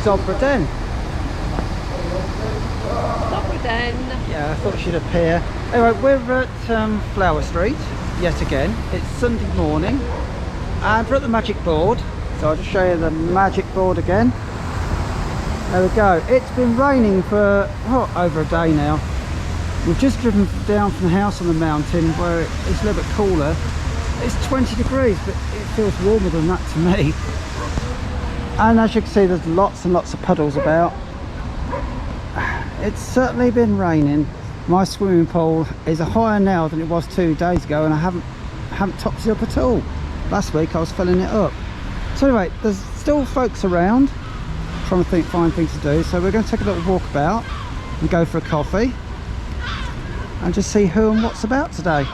Zobra Den. Zobra Den. Yeah, I thought she'd appear. Anyway, we're at Flower Street yet again. It's Sunday morning and we're at the magic board. So I'll just show you the magic board again. There we go. It's been raining for over a day now. We've just driven down from the house on the mountain where it's a little bit cooler. It's 20 degrees, but it feels warmer than that to me. And as you can see, there's lots and lots of puddles about. It's certainly been raining. My swimming pool is higher now than it was 2 days ago, and I haven't topped it up at all. Last week I was filling it up. So anyway, there's still folks around trying to find things to do. So we're going to take a little walk about and go for a coffee and just see who and what's about today.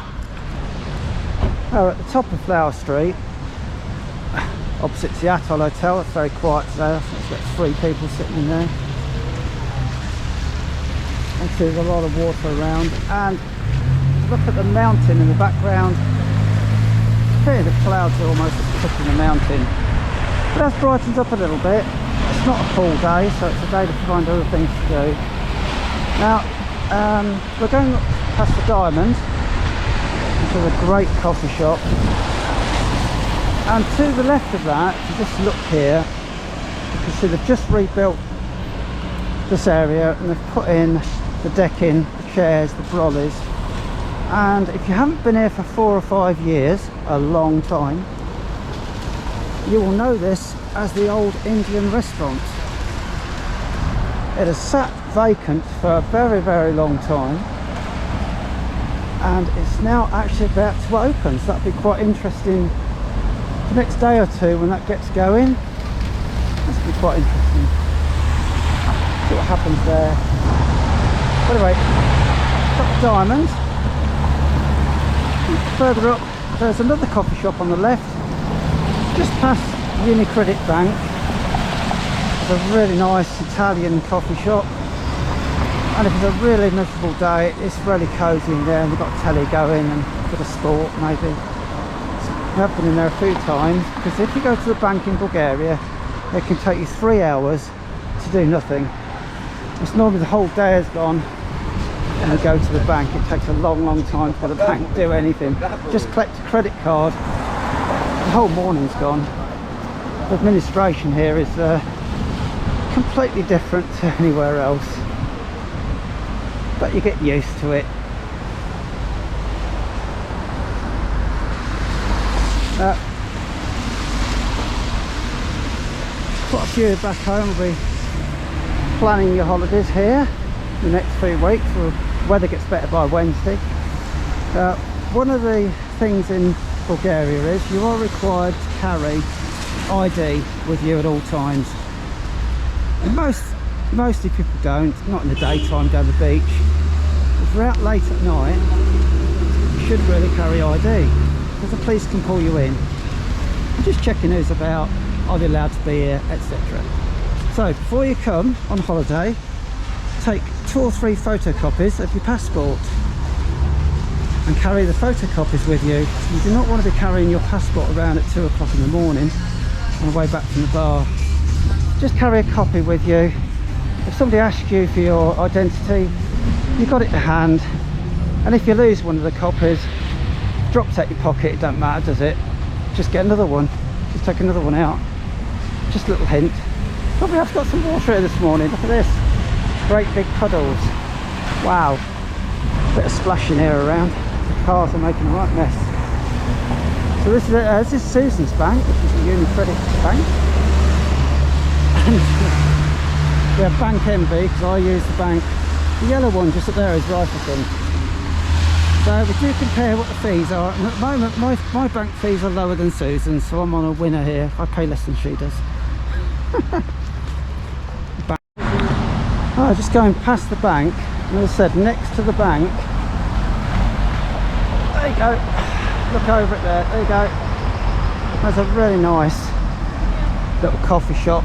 Oh, at the top of Flower Street, opposite the Atoll Hotel. It's very quiet today. I think it's got 3 people sitting in there. And there's a lot of water around, and look at the mountain in the background. Here the clouds are almost touching the mountain, but that's brightened up a little bit. It's not a full day, so it's a day to find other things to do. Now we're going past the Diamond, which is a great coffee shop, and to the left of that, if you just look here, you can see they've just rebuilt this area and they've put in the decking, the chairs, the brollies. And if you haven't been here for 4 or 5 years, a long time, you will know this as the old Indian restaurant. It has sat vacant for a very, very long time, and it's now actually about to open, so that'll be quite interesting the next day or two when that gets going. That's be quite interesting. See what happens there. But anyway, got the Diamond. Further up, there's another coffee shop on the left, just past UniCredit Bank. It's a really nice Italian coffee shop, and if it's a really miserable day, it's really cosy in there, and they've got a telly going and a bit of sport maybe. I have been in there a few times, because if you go to the bank in Bulgaria, it can take you 3 hours to do nothing. It's normally the whole day is gone and you go to the bank. It takes a long time for the bank to do anything. Just collect a credit card, the whole morning's gone. The administration here is completely different to anywhere else, but you get used to it. Quite a few back home will be planning your holidays here the next few weeks. The weather gets better by Wednesday. One of the things in Bulgaria is you are required to carry ID with you at all times. And mostly people don't, not in the daytime, go to the beach. If you're out late at night, you should really carry ID, because the police can pull you in. Just checking who's about, are they allowed to be here, etc. So before you come on holiday, take 2 or 3 photocopies of your passport and carry the photocopies with you. You do not want to be carrying your passport around at 2 o'clock in the morning on the way back from the bar. Just carry a copy with you. If somebody asks you for your identity, you've got it to hand, and if you lose one of the copies, drops out your pocket, it don't matter, does it? Just get another one, just take another one out. Just a little hint. But we have got some water here this morning. Look at this, great big puddles. Wow, bit of splashing here around. The cars are making a right mess. So this is Susan's bank, which is the UniCredit bank. And we have Bank MB, because I use the bank. The yellow one just up there is Rifleton. So we do compare what the fees are, and at the moment my bank fees are lower than Susan's, so I'm on a winner here. I pay less than she does. Oh, just going past the bank, and as I said, next to the bank, there you go, look over it there, there you go. There's a really nice little coffee shop.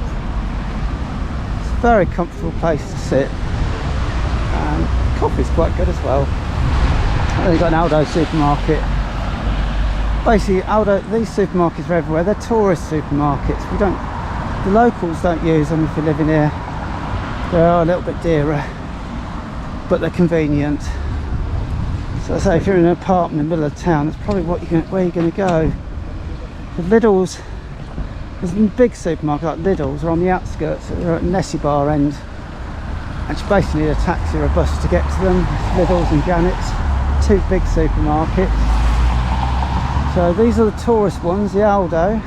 It's a very comfortable place to sit, and coffee's quite good as well. And you've got an Aldo supermarket. Basically, Aldo, these supermarkets are everywhere. They're tourist supermarkets. We don't The locals don't use them if you're living here. They are a little bit dearer, but they're convenient. So I say, if you're in an apartment in the middle of town, that's probably where you're going to go. The Lidl's, there's a big supermarket like Lidl's are on the outskirts. They're at Nessie Bar end, and you basically need a taxi or a bus to get to them. Lidl's and Janet's, two big supermarkets. So these are the tourist ones, the Aldo,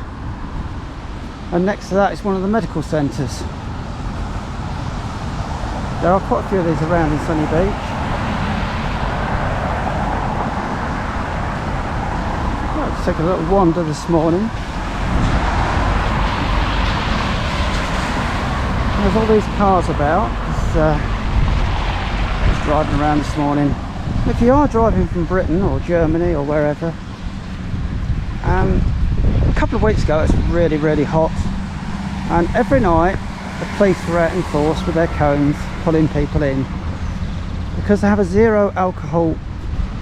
and next to that is one of the medical centres. There are quite a few of these around in Sunny Beach. Let's take a little wander this morning. There's all these cars about. Just driving around this morning. If you are driving from Britain or Germany or wherever, a couple of weeks ago it's really hot, and every night the police were out in force with their cones pulling people in, because they have a zero alcohol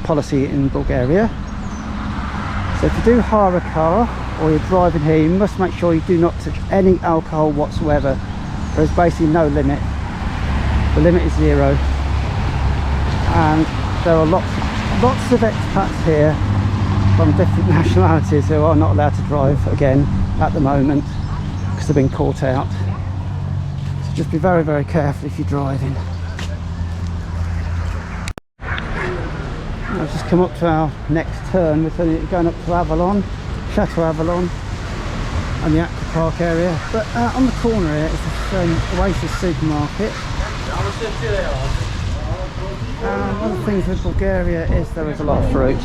policy in Bulgaria. So if you do hire a car or you're driving here, you must make sure you do not touch any alcohol whatsoever. There's basically no limit. The limit is zero, and there are lots of expats here from different nationalities who are not allowed to drive again at the moment because they've been caught out. So just be very careful if you're driving. I've just come up to our next turn. We're going up to Avalon, Chateau Avalon, and the Aqua Park area. But on the corner here is this Oasis supermarket. One of the things with Bulgaria is there is a lot of fruit.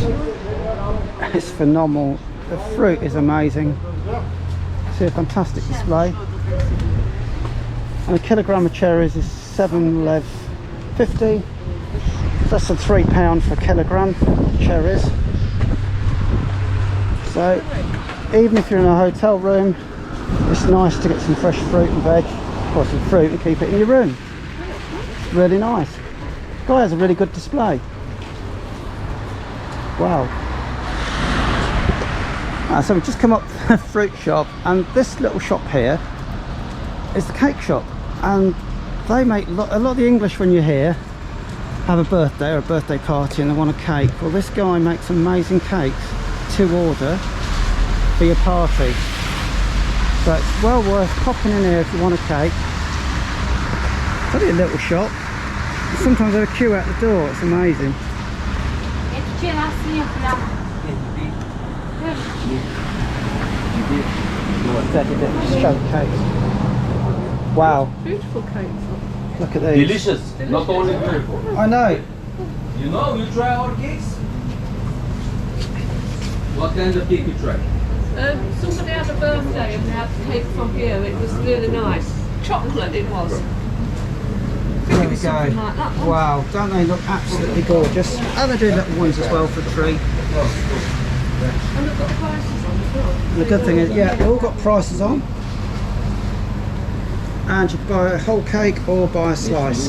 It's phenomenal. The fruit is amazing. See a fantastic display. And a kilogram of cherries is 7 lev 50. Less than £3 for a kilogram of cherries. So even if you're in a hotel room, it's nice to get some fresh fruit and veg, or some fruit, and keep it in your room. It's really nice. The guy has a really good display. Wow. So we've just come up to the fruit shop, and this little shop here is the cake shop, and they make a lot of the English, when you're here, have a birthday or a birthday party and they want a cake. Well, this guy makes amazing cakes to order for your party. So it's well worth popping in here if you want a cake. It's only a little shop. Sometimes there's a queue out the door. It's amazing. Cakes. Wow. Beautiful cakes. Look at these. Delicious. Not only beautiful. I know. You know, you try our cakes? What kind of cake you try? Somebody had a birthday and they had cake from here. It was really nice. Chocolate it was. There we go. Like that one. Wow, don't they look absolutely gorgeous? And they do little ones as well for the tree. And they've got prices on as well. And the good thing is, yeah, they've all got prices on. And you can buy a whole cake or buy a slice.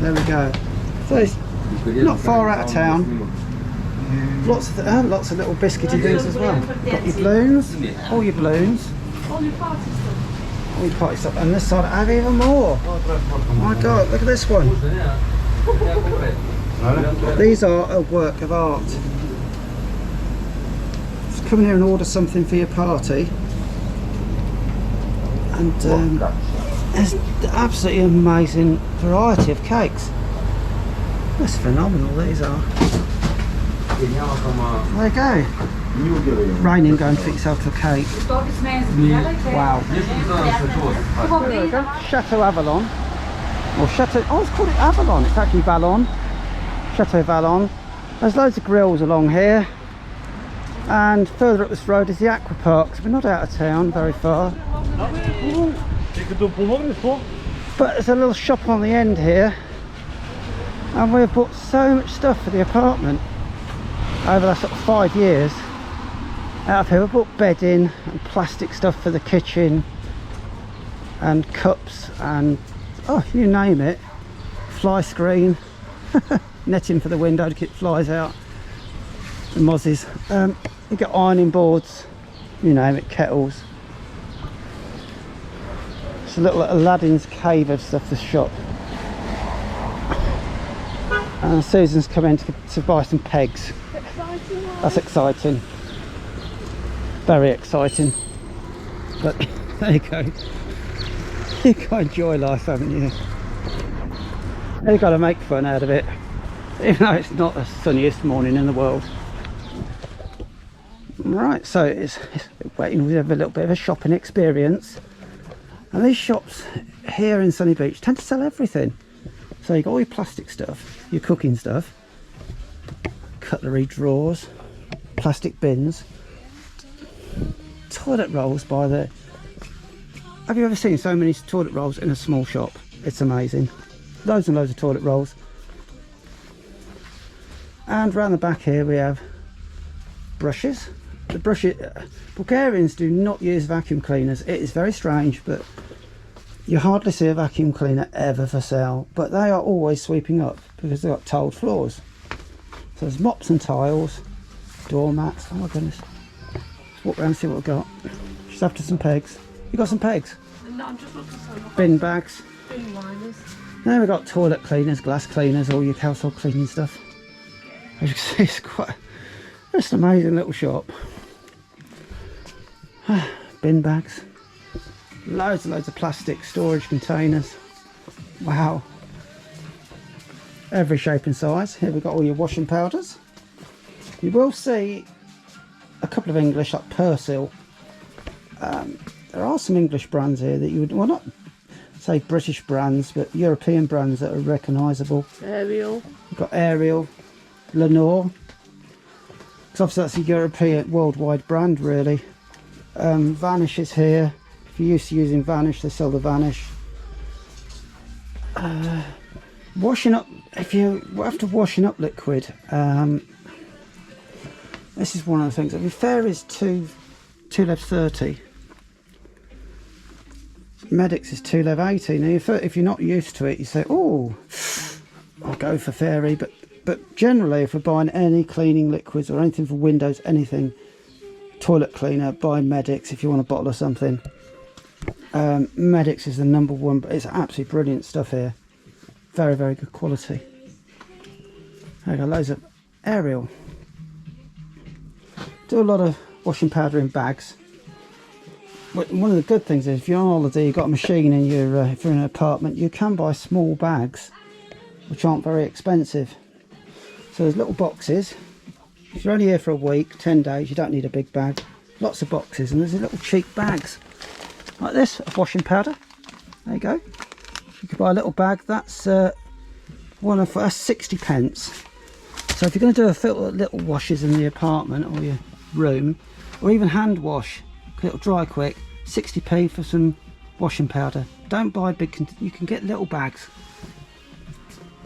There we go. So it's not far out of town. Lots of little biscuity things as well. Got your balloons, all your balloons, All your party stuff. all your party stuff. And this side I have even more. Oh my god, look at this one. These are a work of art. Just come here and order something for your party. And there's absolutely amazing variety of cakes. That's phenomenal, these are. There you go. Raining, go and treat yourself to a cake. Wow. There we go. Chateau Avalon. Or Chateau, oh, it's called it Avalon. It's actually Vallon. Chateau Vallon. There's loads of grills along here. And further up this road is the Aqua Park. So we're not out of town very far. But there's a little shop on the end here. And we've bought so much stuff for the apartment over the last sort of 5 years. Out of here we bought bedding and plastic stuff for the kitchen and cups and oh, you name it. Fly screen, netting for the window to keep flies out, the mozzies. You get ironing boards, you name it, kettles. It's a little Aladdin's cave of stuff, this shop. And Susan's come in to buy some pegs. Exciting. That's exciting. Very exciting. But there you go. You've got to enjoy life, haven't you? You've got to make fun out of it, even though it's not the sunniest morning in the world. Right, so it's waiting. We have a little bit of a shopping experience, and these shops here in Sunny Beach tend to sell everything. So you've got all your plastic stuff, your cooking stuff, cutlery drawers, plastic bins, toilet rolls by the... Have you ever seen so many toilet rolls in a small shop? It's amazing. Loads and loads of toilet rolls. And round the back here we have brushes. The brushes, Bulgarians do not use vacuum cleaners. It is very strange, but you hardly see a vacuum cleaner ever for sale, but they are always sweeping up because they've got tiled floors. So there's mops and tiles, doormats. Oh my goodness. Let's walk around and see what we've got. Just after some pegs. You got some pegs? No, I'm just looking for some Bin bags. bin liners. Then we've got toilet cleaners, glass cleaners, all your household cleaning stuff. As you can see, it's quite just an amazing little shop. Bin bags. Loads and loads of plastic storage containers. Wow. Every shape and size. Here we've got all your washing powders. You will see a couple of English, like Persil. There are some English brands here that you would, well, not say British brands, but European brands that are recognisable. Ariel. You've got Ariel, Lenore, because obviously that's a European, worldwide brand really. Vanish is here. If you're used to using Vanish, they sell the Vanish. Washing up, if you after washing up liquid, this is one of the things. I mean, fair is 2 lev 30. Medics is 2 lev 80. Now, if you're not used to it, you say, "Oh, I'll go for fairy." But generally, if we're buying any cleaning liquids or anything for windows, anything, toilet cleaner, buy Medics if you want a bottle of something. Medics is the #1, but it's absolutely brilliant stuff here. Very, very good quality. There you go, loads of Ariel. Do a lot of washing powder in bags. One of the good things is if you're on holiday, you've got a machine in your, if you're in an apartment, you can buy small bags, which aren't very expensive. So there's little boxes. If you're only here for a week, 10 days, you don't need a big bag. Lots of boxes, and there's little cheap bags like this of washing powder. There you go. You can buy a little bag. That's that's 60 pence. So if you're going to do a few little washes in the apartment or your room, or even hand wash, it'll dry quick, 60p for some washing powder. Don't buy big, you can get little bags.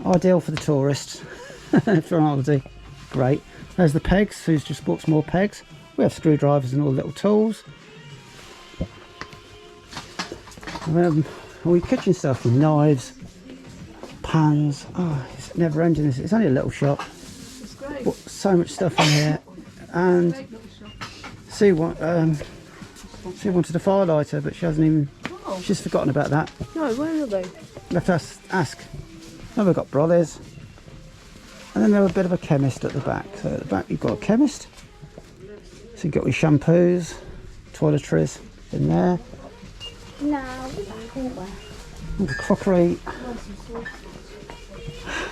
Ideal for the tourists if they're on holiday. Great. There's the pegs. Sue's just bought some more pegs. We have screwdrivers and all the little tools. All your kitchen stuff, your knives, pans. Oh, it's never ending. It's only a little shop. It's great. But so much stuff in here. And Great little shop. Sue wanted a fire lighter, but she hasn't even. Oh. She's forgotten about that. No, where are they? Left us ask. Then we've got brollies. And then there's a bit of a chemist at the back. So at the back you've got a chemist. So you've got your shampoos, toiletries in there. No, All the crockery.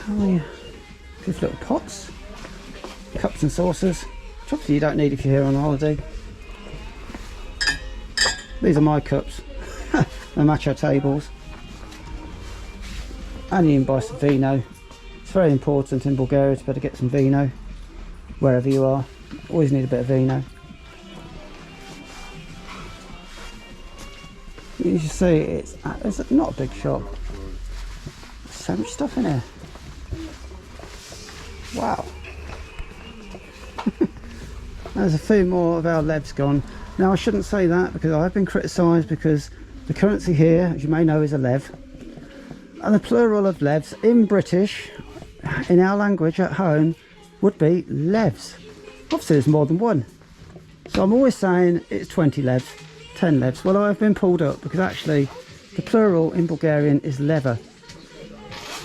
Oh, yeah. These little pots. Cups and saucers. Which obviously you don't need if you're here on holiday. These are my cups. They match our tables. And you can buy some vino. It's very important in Bulgaria to better get some vino wherever you are. Always need a bit of vino. You can see it's not a big shop. There's so much stuff in here. Wow. There's a few more of our levs gone. Now I shouldn't say that because I've been criticised because the currency here, as you may know, is a lev. And the plural of levs in British, in our language at home, would be levs. Obviously there's more than one. So I'm always saying it's 20 levs, 10 levs. Well, I've been pulled up because actually the plural in Bulgarian is lever.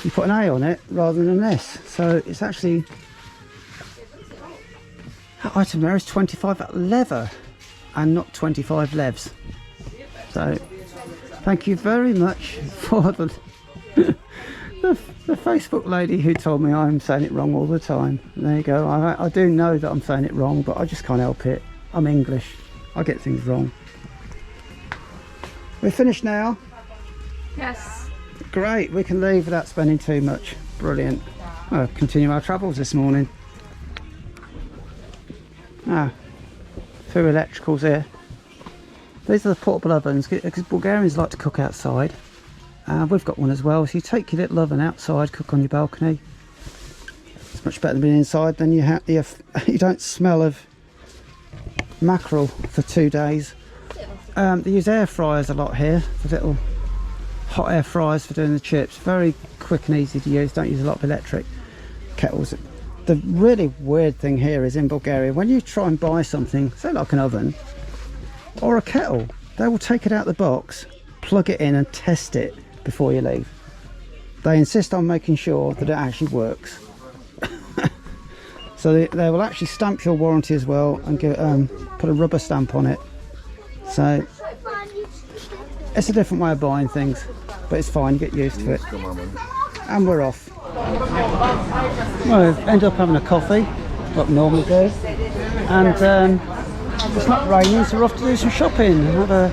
You put an A on it rather than an S. So it's actually, that item there is 25 lever and not 25 levs. So thank you very much for the Facebook lady who told me I'm saying it wrong all the time. There you go. I do know that I'm saying it wrong, but I just can't help it. I'm English. I get things wrong. We're finished now. Yes. Great. We can leave without spending too much. Brilliant. Well, continue our travels this morning. Ah, two electricals here. These are the portable ovens because Bulgarians like to cook outside. We've got one as well, so you take your little oven outside, cook on your balcony. It's much better than being inside. Then you don't smell of mackerel for 2 days. They use air fryers a lot here, the little hot air fryers for doing the chips. Very quick and easy to use, don't use a lot of electric kettles. The really weird thing here is in Bulgaria, when you try and buy something, say like an oven or a kettle, they will take it out of the box, plug it in and test it before you leave. They insist on making sure that it actually works. So they will actually stamp your warranty as well and put a rubber stamp on it. So it's a different way of buying things, but it's fine, you get used to it. And we're off. Well, we end up having a coffee like we normally do, and it's not raining, so we're off to do some shopping and have a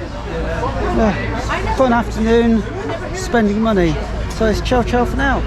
fun afternoon spending money. So it's ciao ciao for now.